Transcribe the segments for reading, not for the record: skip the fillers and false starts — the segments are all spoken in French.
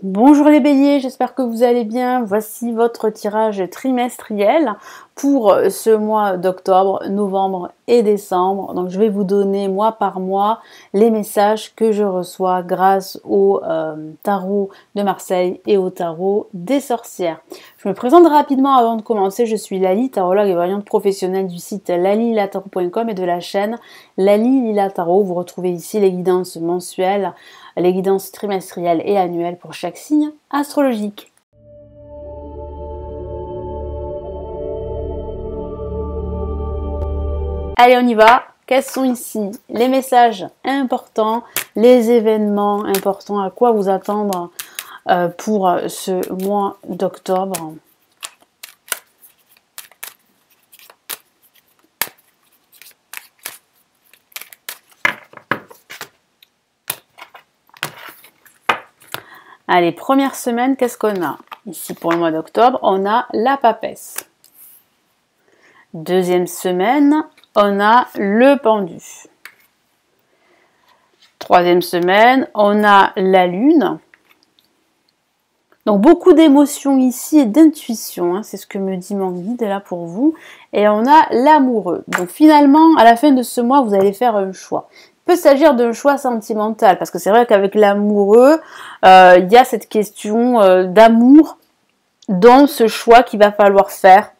Bonjour les béliers, j'espère que vous allez bien. Voici votre tirage trimestriel pour ce mois d'octobre, novembre et décembre. Donc je vais vous donner mois par mois les messages que je reçois grâce au tarot de Marseille et au tarot des sorcières. Je me présente rapidement avant de commencer. Je suis Lali, tarologue et voyante professionnelle du site lalililatarot.com et de la chaîne Lali Lila Tarot. Vous retrouvez ici les guidances mensuelles, les guidances trimestrielles et annuelles pour chaque signe astrologique. Allez, on y va. Quels sont ici les messages importants, les événements importants, à quoi vous attendre pour ce mois d'octobre? Allez, première semaine, qu'est-ce qu'on a? Ici, pour le mois d'octobre, on a la papesse. Deuxième semaine, on a le pendu. Troisième semaine, on a la lune. Donc, beaucoup d'émotions ici et d'intuition, hein, c'est ce que me dit mon guide là pour vous. Et on a l'amoureux. Donc, finalement, à la fin de ce mois, vous allez faire un choix. Il peut s'agir d'un choix sentimental, parce que c'est vrai qu'avec l'amoureux, il y a cette question d'amour dans ce choix qu'il va falloir faire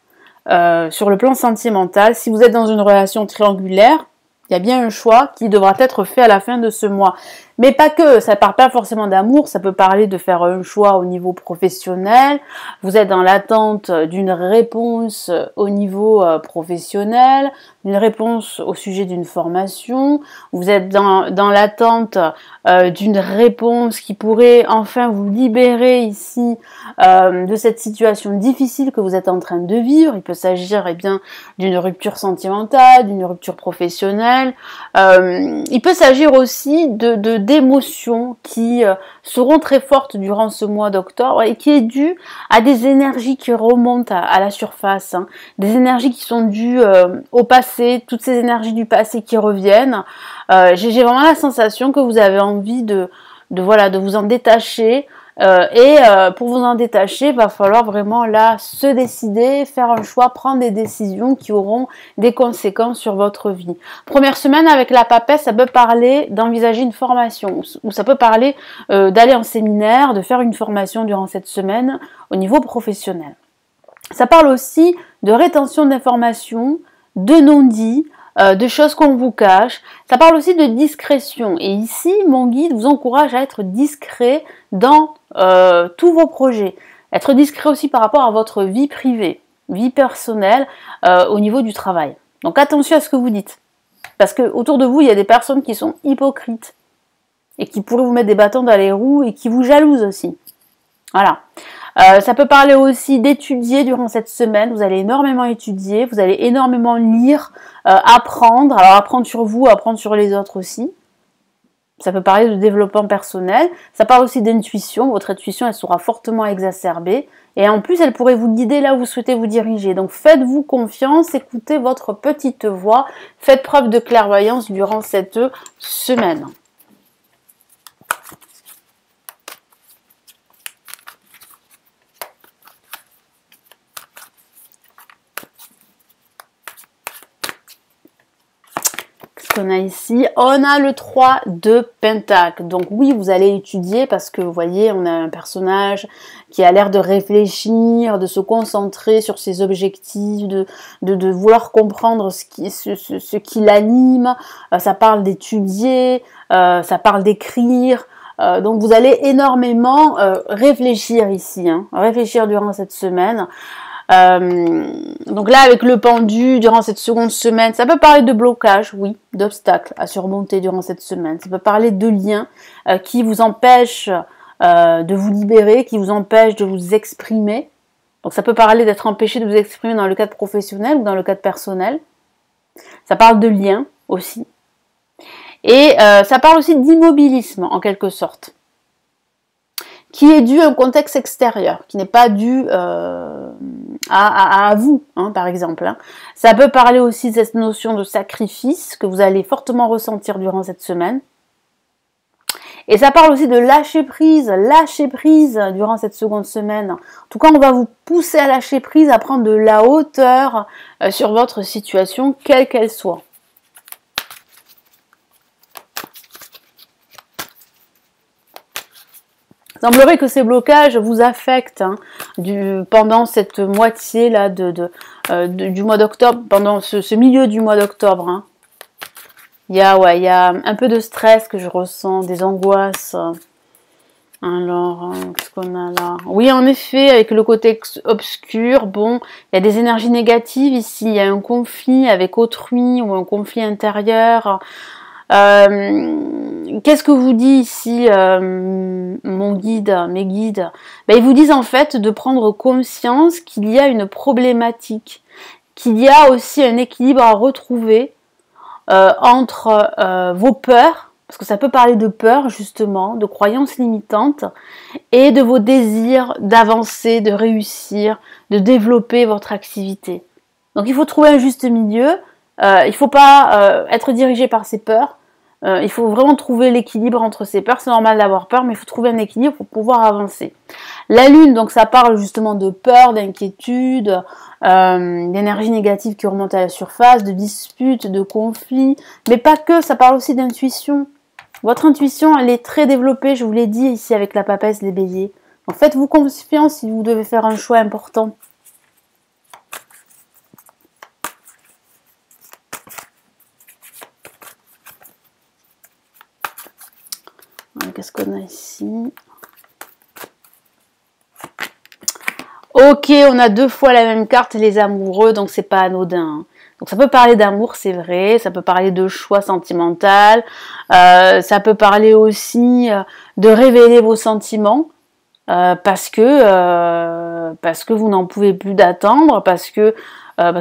sur le plan sentimental. Si vous êtes dans une relation triangulaire, il y a bien un choix qui devra être fait à la fin de ce mois. Mais pas que, ça ne parle pas forcément d'amour, ça peut parler de faire un choix au niveau professionnel. Vous êtes dans l'attente d'une réponse au niveau professionnel, une réponse au sujet d'une formation. Vous êtes dans l'attente d'une réponse qui pourrait enfin vous libérer ici de cette situation difficile que vous êtes en train de vivre. Il peut s'agir d'une rupture sentimentale, d'une rupture professionnelle. Il peut s'agir aussi d'émotions qui seront très fortes durant ce mois d'octobre et qui est due à des énergies qui remontent à la surface, hein. Des énergies qui sont dues au passé, toutes ces énergies du passé qui reviennent. J'ai vraiment la sensation que vous avez envie de vous en détacher. Pour vous en détacher, il va falloir vraiment là se décider, faire un choix, prendre des décisions qui auront des conséquences sur votre vie. Première semaine avec la papesse, ça peut parler d'envisager une formation, ou ça peut parler d'aller en séminaire, de faire une formation durant cette semaine au niveau professionnel. Ça parle aussi de rétention d'informations, de non-dits, de choses qu'on vous cache. Ça parle aussi de discrétion. Et ici, mon guide vous encourage à être discret dans tous vos projets. Être discret aussi par rapport à votre vie privée, vie personnelle, au niveau du travail. Donc attention à ce que vous dites. Parce que autour de vous, il y a des personnes qui sont hypocrites et qui pourraient vous mettre des bâtons dans les roues et qui vous jalousent aussi. Voilà. Ça peut parler aussi d'étudier durant cette semaine. Vous allez énormément étudier, vous allez énormément lire, apprendre. Alors apprendre sur vous, apprendre sur les autres aussi. Ça peut parler de développement personnel. Ça parle aussi d'intuition. Votre intuition, elle sera fortement exacerbée. Et en plus, elle pourrait vous guider là où vous souhaitez vous diriger. Donc faites-vous confiance, écoutez votre petite voix. Faites preuve de clairvoyance durant cette semaine. Qu'on a ici, on a le 3 de Pentacle. Donc oui, vous allez étudier parce que vous voyez, on a un personnage qui a l'air de réfléchir, de se concentrer sur ses objectifs, de vouloir comprendre ce qui l'anime. Ça parle d'étudier, ça parle d'écrire. Donc vous allez énormément réfléchir ici, hein, réfléchir durant cette semaine. Donc là avec le pendu durant cette seconde semaine, ça peut parler de blocage, oui, d'obstacles à surmonter durant cette semaine. Ça peut parler de liens qui vous empêchent de vous libérer, qui vous empêchent de vous exprimer. Donc ça peut parler d'être empêché de vous exprimer dans le cadre professionnel ou dans le cadre personnel. Ça parle de liens aussi. Et ça parle aussi d'immobilisme en quelque sorte, qui est dû à un contexte extérieur, qui n'est pas dû à vous, hein, par exemple. Hein. Ça peut parler aussi de cette notion de sacrifice que vous allez fortement ressentir durant cette semaine. Et ça parle aussi de lâcher prise durant cette seconde semaine. En tout cas, on va vous pousser à lâcher prise, à prendre de la hauteur sur votre situation, quelle qu'elle soit. Il semblerait que ces blocages vous affectent pendant cette moitié là du mois d'octobre, pendant ce milieu du mois d'octobre. Hein. Il y a un peu de stress que je ressens, des angoisses. Alors, qu'est-ce qu'on a là? Oui, en effet, avec le côté obscur, bon, il y a des énergies négatives ici. Il y a un conflit avec autrui ou un conflit intérieur. Qu'est-ce que vous dit ici mon guide, mes guides? Ben, ils vous disent en fait de prendre conscience qu'il y a une problématique, qu'il y a aussi un équilibre à retrouver entre vos peurs, parce que ça peut parler de peur justement, de croyances limitantes, et de vos désirs d'avancer, de réussir, de développer votre activité. Donc il faut trouver un juste milieu. Il ne faut pas être dirigé par ses peurs. Il faut vraiment trouver l'équilibre entre ses peurs. C'est normal d'avoir peur, mais il faut trouver un équilibre pour pouvoir avancer. La lune, donc ça parle justement de peur, d'inquiétude, d'énergie négative qui remonte à la surface, de disputes, de conflits, mais pas que, ça parle aussi d'intuition. Votre intuition, elle est très développée, je vous l'ai dit ici avec la papesse, les béliers. Donc faites-vous confiance si vous devez faire un choix important. Qu'est-ce qu'on a ici? Ok, on a 2 fois la même carte, les amoureux, donc c'est pas anodin. Donc ça peut parler d'amour, c'est vrai, ça peut parler de choix sentimental, ça peut parler aussi de révéler vos sentiments, parce que vous n'en pouvez plus d'attendre, parce que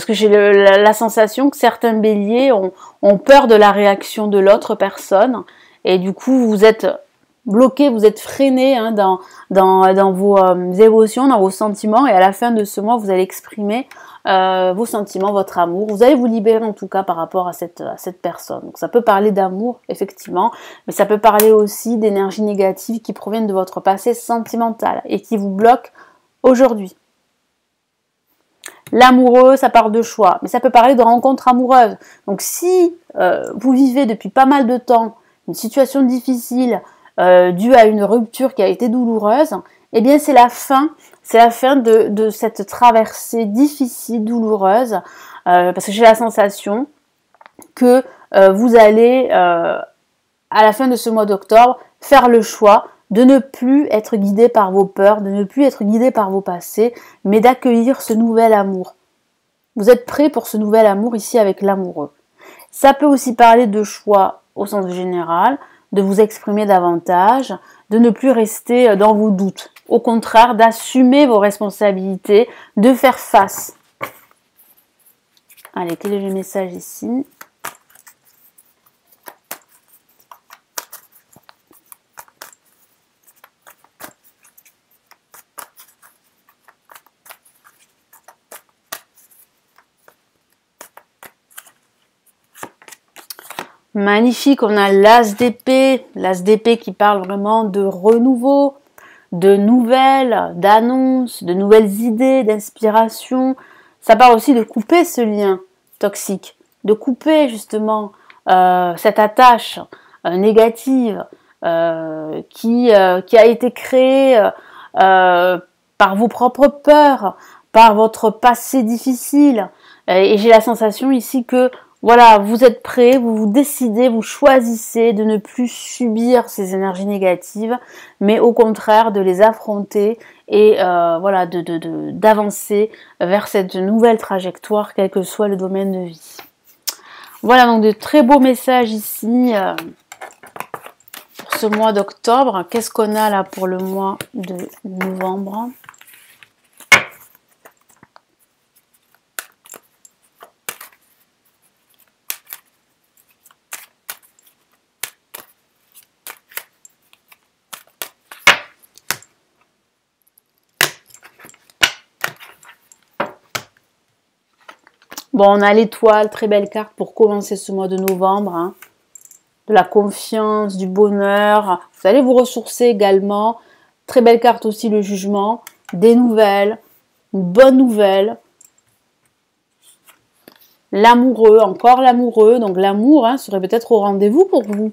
j'ai la sensation que certains béliers ont peur de la réaction de l'autre personne, et du coup vous êtes bloqué, vous êtes freiné dans vos émotions, dans vos sentiments, et à la fin de ce mois, vous allez exprimer vos sentiments, votre amour. Vous allez vous libérer en tout cas par rapport à cette personne. Donc ça peut parler d'amour, effectivement, mais ça peut parler aussi d'énergie négative qui proviennent de votre passé sentimental et qui vous bloquent aujourd'hui. L'amoureux, ça parle de choix, mais ça peut parler de rencontres amoureuses. Donc si vous vivez depuis pas mal de temps une situation difficile, due à une rupture qui a été douloureuse, eh bien c'est la fin de cette traversée difficile, douloureuse, parce que j'ai la sensation que vous allez, à la fin de ce mois d'octobre, faire le choix de ne plus être guidé par vos peurs, de ne plus être guidé par vos passés, mais d'accueillir ce nouvel amour. Vous êtes prêts pour ce nouvel amour ici avec l'amoureux. Ça peut aussi parler de choix au sens général, de vous exprimer davantage, de ne plus rester dans vos doutes. Au contraire, d'assumer vos responsabilités, de faire face. Allez, quel est le message ici ? Magnifique, on a l'as d'épée qui parle vraiment de renouveau, de nouvelles, d'annonces, de nouvelles idées, d'inspiration. Ça parle aussi de couper ce lien toxique, de couper justement cette attache négative qui a été créée par vos propres peurs, par votre passé difficile. Et j'ai la sensation ici que voilà, vous êtes prêts, vous vous décidez, vous choisissez de ne plus subir ces énergies négatives, mais au contraire de les affronter et voilà, d'avancer vers cette nouvelle trajectoire, quel que soit le domaine de vie. Voilà donc de très beaux messages ici pour ce mois d'octobre. Qu'est-ce qu'on a là pour le mois de novembre ? Bon, on a l'étoile, très belle carte pour commencer ce mois de novembre. Hein. de la confiance, du bonheur. Vous allez vous ressourcer également. Très belle carte aussi, le jugement. Des nouvelles, une bonne nouvelle. L'amoureux, encore l'amoureux. Donc l'amour serait peut-être au rendez-vous pour vous.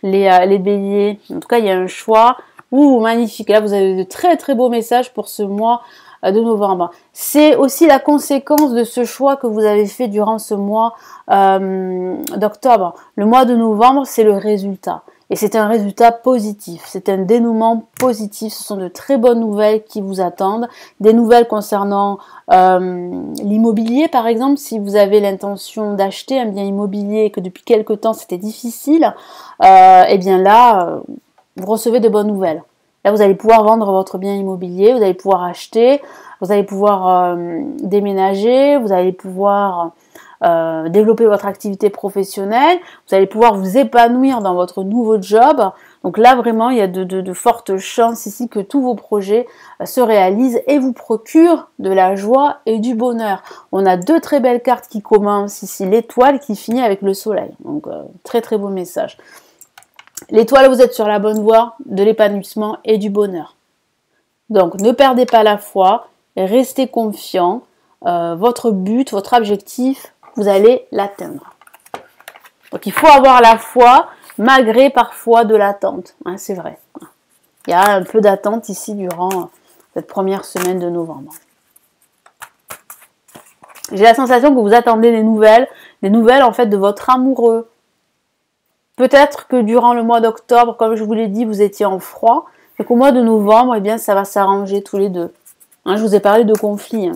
Les béliers. En tout cas, il y a un choix. Ouh, magnifique. Là, vous avez de très très beaux messages pour ce mois de novembre. C'est aussi la conséquence de ce choix que vous avez fait durant ce mois d'octobre. Le mois de novembre, c'est le résultat. Et c'est un résultat positif, c'est un dénouement positif, ce sont de très bonnes nouvelles qui vous attendent, des nouvelles concernant l'immobilier par exemple, si vous avez l'intention d'acheter un bien immobilier et que depuis quelque temps c'était difficile, et bien là, vous recevez de bonnes nouvelles. Là, vous allez pouvoir vendre votre bien immobilier, vous allez pouvoir acheter, vous allez pouvoir déménager, vous allez pouvoir développer votre activité professionnelle, vous allez pouvoir vous épanouir dans votre nouveau job. Donc là, vraiment, il y a de fortes chances ici que tous vos projets se réalisent et vous procurent de la joie et du bonheur. On a deux très belles cartes qui commencent ici, l'étoile qui finit avec le soleil. Donc, très très beau message. L'étoile, vous êtes sur la bonne voie de l'épanouissement et du bonheur. Donc, ne perdez pas la foi, restez confiant. Votre but, votre objectif, vous allez l'atteindre. Donc, il faut avoir la foi, malgré parfois de l'attente. C'est vrai. Il y a un peu d'attente ici durant cette première semaine de novembre. J'ai la sensation que vous attendez des nouvelles en fait de votre amoureux. Peut-être que durant le mois d'octobre, comme je vous l'ai dit, vous étiez en froid, et qu'au mois de novembre, eh bien, ça va s'arranger tous les deux. Je vous ai parlé de conflit.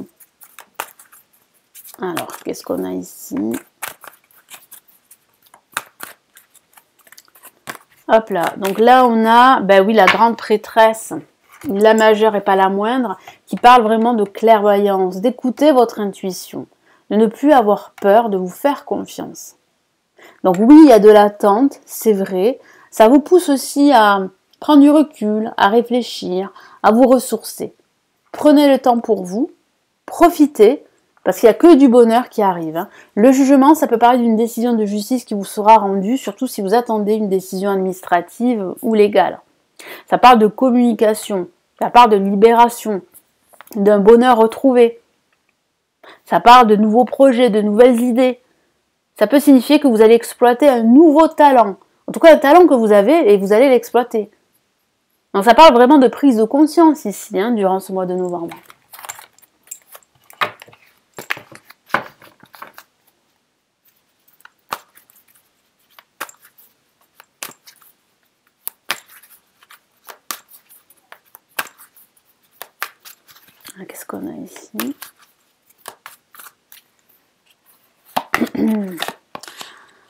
Alors, qu'est-ce qu'on a ici? Hop là, donc là on a, ben oui, la grande prêtresse, la majeure et pas la moindre, qui parle vraiment de clairvoyance, d'écouter votre intuition, de ne plus avoir peur, de vous faire confiance. Donc oui, il y a de l'attente, c'est vrai, ça vous pousse aussi à prendre du recul, à réfléchir, à vous ressourcer. Prenez le temps pour vous, profitez, parce qu'il n'y a que du bonheur qui arrive. Le jugement, ça peut parler d'une décision de justice qui vous sera rendue, surtout si vous attendez une décision administrative ou légale. Ça parle de communication, ça parle de libération, d'un bonheur retrouvé. Ça parle de nouveaux projets, de nouvelles idées. Ça peut signifier que vous allez exploiter un nouveau talent. En tout cas, un talent que vous avez et vous allez l'exploiter. Donc ça parle vraiment de prise de conscience ici, durant ce mois de novembre. Qu'est-ce qu'on a ici?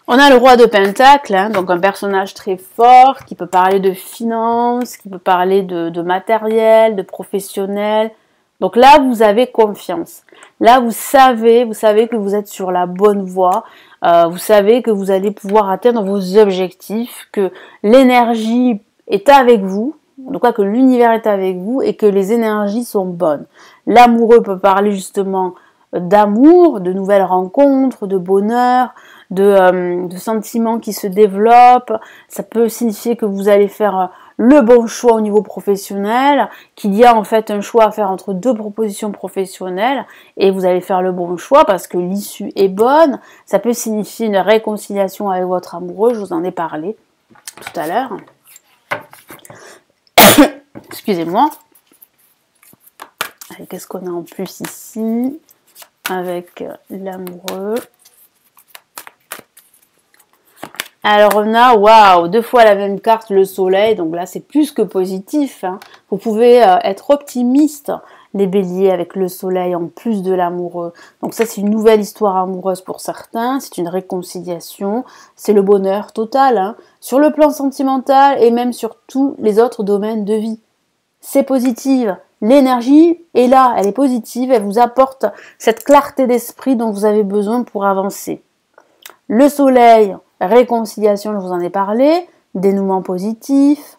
On a le roi de Pentacle, donc un personnage très fort qui peut parler de finances, qui peut parler de matériel, de professionnel. Donc là, vous avez confiance. Là, vous savez que vous êtes sur la bonne voie. Vous savez que vous allez pouvoir atteindre vos objectifs, que l'énergie est avec vous. En tout cas, que l'univers est avec vous et que les énergies sont bonnes. L'amoureux peut parler justement d'amour, de nouvelles rencontres, de bonheur, de sentiments qui se développent. Ça peut signifier que vous allez faire le bon choix au niveau professionnel, qu'il y a en fait un choix à faire entre deux propositions professionnelles et vous allez faire le bon choix parce que l'issue est bonne. Ça peut signifier une réconciliation avec votre amoureux, je vous en ai parlé tout à l'heure. Excusez-moi. Qu'est-ce qu'on a en plus ici avec l'amoureux? Alors on a, waouh, deux fois la même carte, le soleil, donc là c'est plus que positif. Vous pouvez être optimiste, les béliers, avec le soleil en plus de l'amoureux. Donc ça c'est une nouvelle histoire amoureuse pour certains, c'est une réconciliation, c'est le bonheur total, sur le plan sentimental et même sur tous les autres domaines de vie. C'est positif, l'énergie est là, elle est positive, elle vous apporte cette clarté d'esprit dont vous avez besoin pour avancer. Le soleil, réconciliation, je vous en ai parlé, dénouement positif,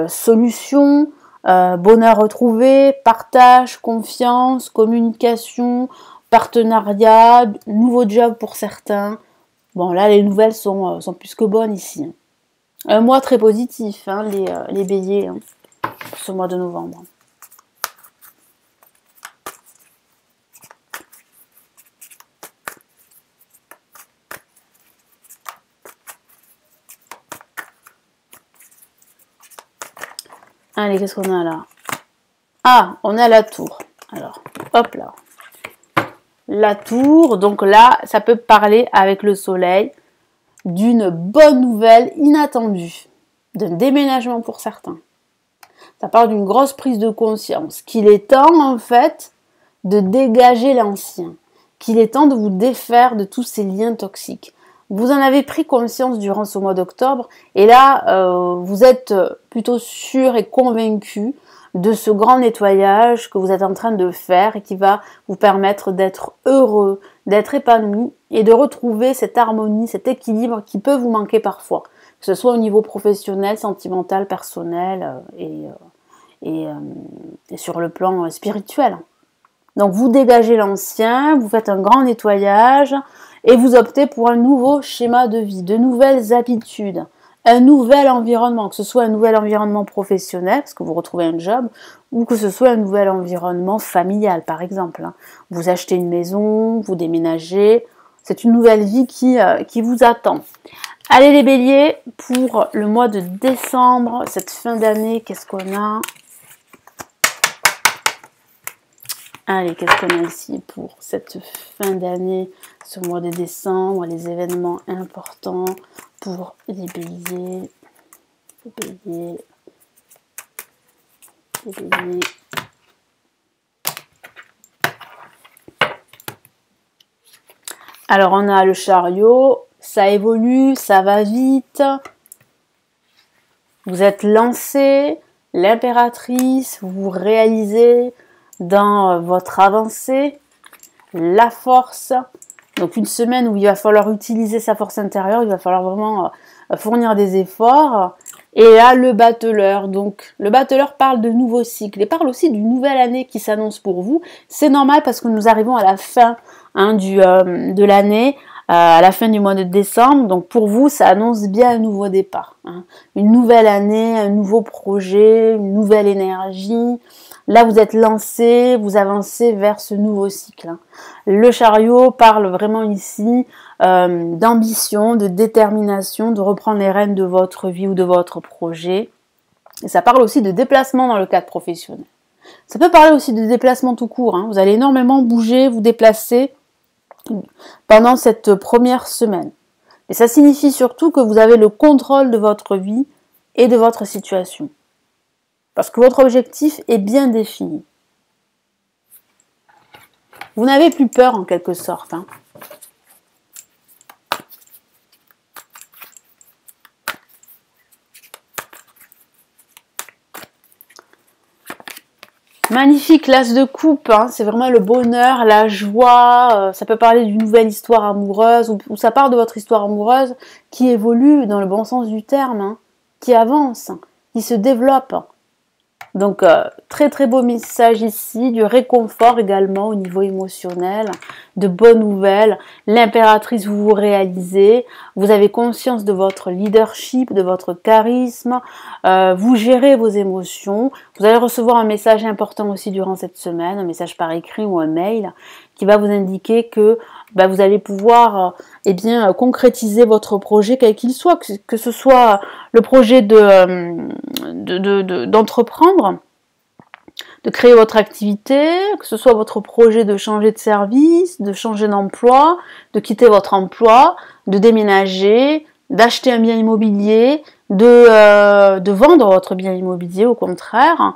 solution, bonheur retrouvé, partage, confiance, communication, partenariat, nouveau job pour certains, Bon, là, les nouvelles sont plus que bonnes ici. Hein. Un mois très positif, hein, les béliers, hein, pour ce mois de novembre. Allez, qu'est-ce qu'on a là? Ah, on a la tour. Alors, hop là. La tour, donc là, ça peut parler avec le soleil d'une bonne nouvelle inattendue, d'un déménagement pour certains. Ça parle d'une grosse prise de conscience, qu'il est temps en fait de dégager l'ancien, qu'il est temps de vous défaire de tous ces liens toxiques. Vous en avez pris conscience durant ce mois d'octobre et là, vous êtes plutôt sûr et convaincu de ce grand nettoyage que vous êtes en train de faire et qui va vous permettre d'être heureux, d'être épanoui et de retrouver cette harmonie, cet équilibre qui peut vous manquer parfois, que ce soit au niveau professionnel, sentimental, personnel et sur le plan spirituel. Donc vous dégagez l'ancien, vous faites un grand nettoyage et vous optez pour un nouveau schéma de vie, de nouvelles habitudes, un nouvel environnement, que ce soit un nouvel environnement professionnel, parce que vous retrouvez un job, ou que ce soit un nouvel environnement familial, par exemple. Vous achetez une maison, vous déménagez, c'est une nouvelle vie qui vous attend. Allez les béliers, pour le mois de décembre, cette fin d'année, qu'est-ce qu'on a ? Allez, qu'est-ce qu'on a ici pour cette fin d'année, ce mois de décembre, les événements importants pour les béliers, les béliers. Alors, on a le chariot, ça évolue, ça va vite. Vous êtes lancé, l'impératrice, vous vous réalisez dans votre avancée, la force. Donc une semaine où il va falloir utiliser sa force intérieure, il va falloir vraiment fournir des efforts. Et là, le battleur. Donc le battleur parle de nouveaux cycles et parle aussi d'une nouvelle année qui s'annonce pour vous. C'est normal parce que nous arrivons à la fin de l'année, à la fin du mois de décembre. Donc pour vous, ça annonce bien un nouveau départ. Une nouvelle année, un nouveau projet, une nouvelle énergie. Là, vous êtes lancé, vous avancez vers ce nouveau cycle. Le chariot parle vraiment ici d'ambition, de détermination, de reprendre les rênes de votre vie ou de votre projet. Et ça parle aussi de déplacement dans le cadre professionnel. Ça peut parler aussi de déplacement tout court. Vous allez énormément bouger, vous déplacer pendant cette première semaine. Et ça signifie surtout que vous avez le contrôle de votre vie et de votre situation. Parce que votre objectif est bien défini. Vous n'avez plus peur en quelque sorte. Magnifique, l'as de coupe, c'est vraiment le bonheur, la joie, ça peut parler d'une nouvelle histoire amoureuse, ou ça part de votre histoire amoureuse qui évolue dans le bon sens du terme, qui avance, qui se développe. Donc, très très beau message ici, du réconfort également au niveau émotionnel, de bonnes nouvelles. L'impératrice, vous vous réalisez, vous avez conscience de votre leadership, de votre charisme, vous gérez vos émotions. Vous allez recevoir un message important aussi durant cette semaine, un message par écrit ou un mail qui va vous indiquer que vous allez pouvoir concrétiser votre projet quel qu'il soit, que ce soit le projet d'entreprendre, de créer votre activité, que ce soit votre projet de changer de service, de changer d'emploi, de quitter votre emploi, de déménager, d'acheter un bien immobilier, de vendre votre bien immobilier au contraire,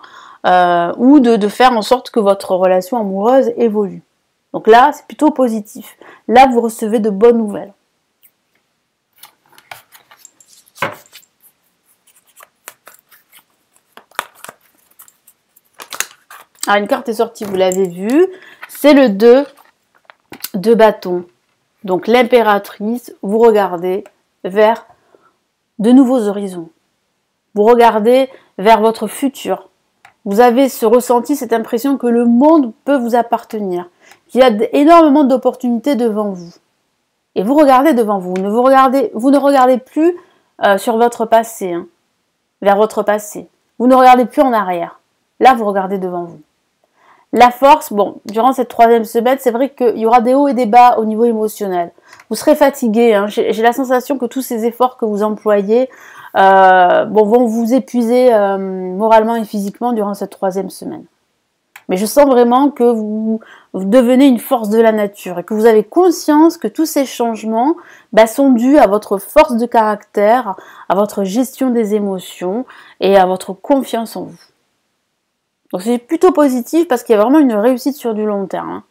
ou de faire en sorte que votre relation amoureuse évolue. Donc là, c'est plutôt positif. Là, vous recevez de bonnes nouvelles. Alors, une carte est sortie, vous l'avez vu. C'est le 2 de bâton. Donc, l'impératrice, vous regardez vers de nouveaux horizons. Vous regardez vers votre futur. Vous avez ce ressenti, cette impression que le monde peut vous appartenir. Qu'il y a énormément d'opportunités devant vous. Et vous regardez devant vous. Vous ne regardez plus sur votre passé, hein, vers votre passé. Vous ne regardez plus en arrière. Là, vous regardez devant vous. La force, bon, durant cette 3e semaine, c'est vrai qu'il y aura des hauts et des bas au niveau émotionnel. Vous serez fatigué, hein. J'ai la sensation que tous ces efforts que vous employez vont vous épuiser moralement et physiquement durant cette 3e semaine. Mais je sens vraiment que vous devenez une force de la nature et que vous avez conscience que tous ces changements sont dus à votre force de caractère, à votre gestion des émotions et à votre confiance en vous. Donc c'est plutôt positif parce qu'il y a vraiment une réussite sur du long terme, hein,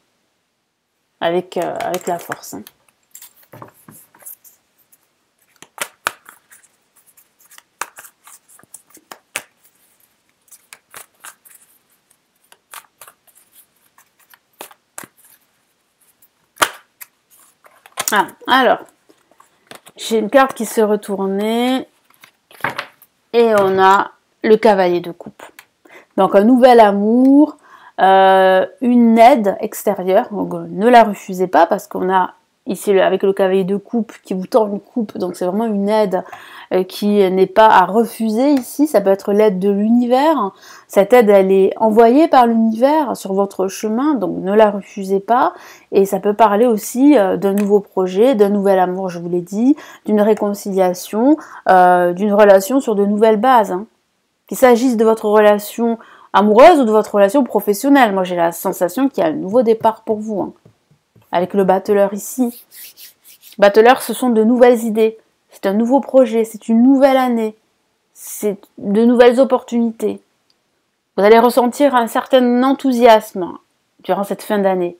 avec la force. Hein. Ah, alors, j'ai une carte qui s'est retournée et on a le cavalier de coupe. Donc un nouvel amour, une aide extérieure, donc ne la refusez pas parce qu'on a ici avec le cavalier de coupe qui vous tend une coupe, donc c'est vraiment une aide qui n'est pas à refuser ici, ça peut être l'aide de l'univers, cette aide elle est envoyée par l'univers sur votre chemin, donc ne la refusez pas, et ça peut parler aussi d'un nouveau projet, d'un nouvel amour, je vous l'ai dit, d'une réconciliation, d'une relation sur de nouvelles bases, hein. Qu'il s'agisse de votre relation amoureuse ou de votre relation professionnelle, moi j'ai la sensation qu'il y a un nouveau départ pour vous, hein. Avec le battleur ici. Battleur, ce sont de nouvelles idées. C'est un nouveau projet, c'est une nouvelle année. C'est de nouvelles opportunités. Vous allez ressentir un certain enthousiasme durant cette fin d'année.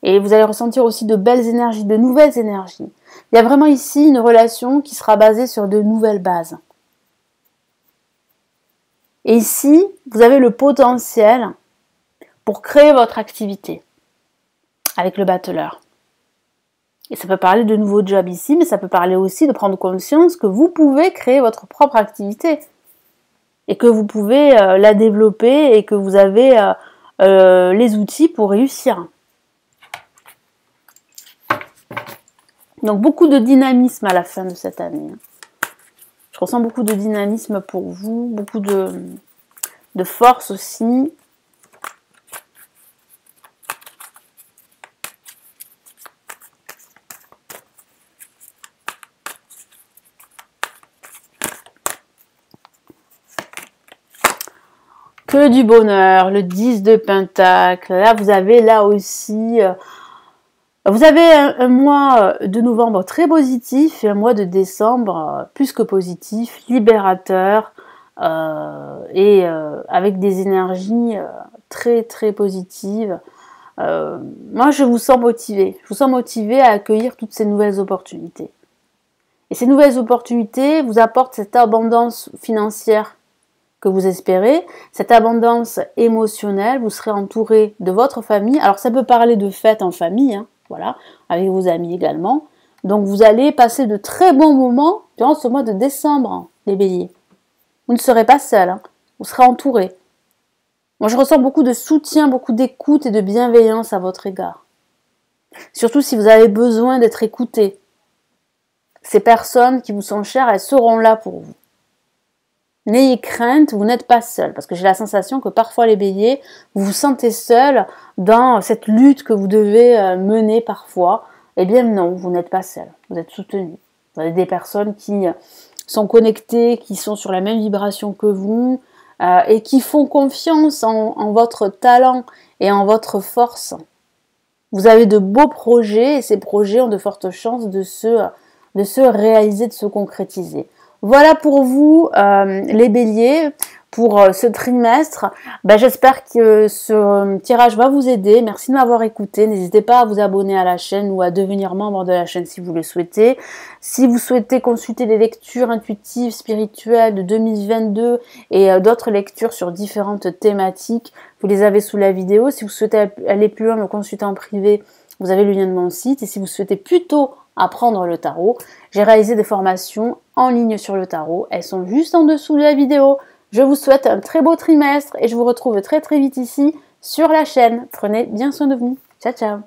Et vous allez ressentir aussi de belles énergies, de nouvelles énergies. Il y a vraiment ici une relation qui sera basée sur de nouvelles bases. Et ici, vous avez le potentiel pour créer votre activité avec le battleur. Et ça peut parler de nouveaux jobs ici, mais ça peut parler aussi de prendre conscience que vous pouvez créer votre propre activité et que vous pouvez la développer et que vous avez les outils pour réussir. Donc beaucoup de dynamisme à la fin de cette année. Je ressens beaucoup de dynamisme pour vous, beaucoup de force aussi. Que du bonheur, le 10 de Pentacle. Là, vous avez là aussi... vous avez un mois de novembre très positif et un mois de décembre plus que positif, libérateur et avec des énergies très très positives. Moi, je vous sens motivé. Je vous sens motivé à accueillir toutes ces nouvelles opportunités. Et ces nouvelles opportunités vous apportent cette abondance financière que vous espérez, cette abondance émotionnelle, vous serez entouré de votre famille. Alors ça peut parler de fêtes en famille, hein, voilà, avec vos amis également. Donc vous allez passer de très bons moments durant ce mois de décembre, hein, les béliers. Vous ne serez pas seul, hein, vous serez entouré. Moi je ressens beaucoup de soutien, beaucoup d'écoute et de bienveillance à votre égard. Surtout si vous avez besoin d'être écouté. Ces personnes qui vous sont chères, elles seront là pour vous. N'ayez crainte, vous n'êtes pas seul, parce que j'ai la sensation que parfois les béliers, vous vous sentez seul dans cette lutte que vous devez mener parfois. Eh bien non, vous n'êtes pas seul, vous êtes soutenu. Vous avez des personnes qui sont connectées, qui sont sur la même vibration que vous, et qui font confiance en votre talent et en votre force. Vous avez de beaux projets, et ces projets ont de fortes chances de se réaliser, de se concrétiser. Voilà pour vous les béliers pour ce trimestre. J'espère que ce tirage va vous aider. Merci de m'avoir écouté. N'hésitez pas à vous abonner à la chaîne ou à devenir membre de la chaîne si vous le souhaitez. Si vous souhaitez consulter les lectures intuitives, spirituelles de 2022 et d'autres lectures sur différentes thématiques, vous les avez sous la vidéo. Si vous souhaitez aller plus loin, me consulter en privé, vous avez le lien de mon site. Et si vous souhaitez plutôt apprendre le tarot, j'ai réalisé des formations en ligne sur le tarot. Elles sont juste en dessous de la vidéo. Je vous souhaite un très beau trimestre et je vous retrouve très très vite ici sur la chaîne. Prenez bien soin de vous. Ciao ciao.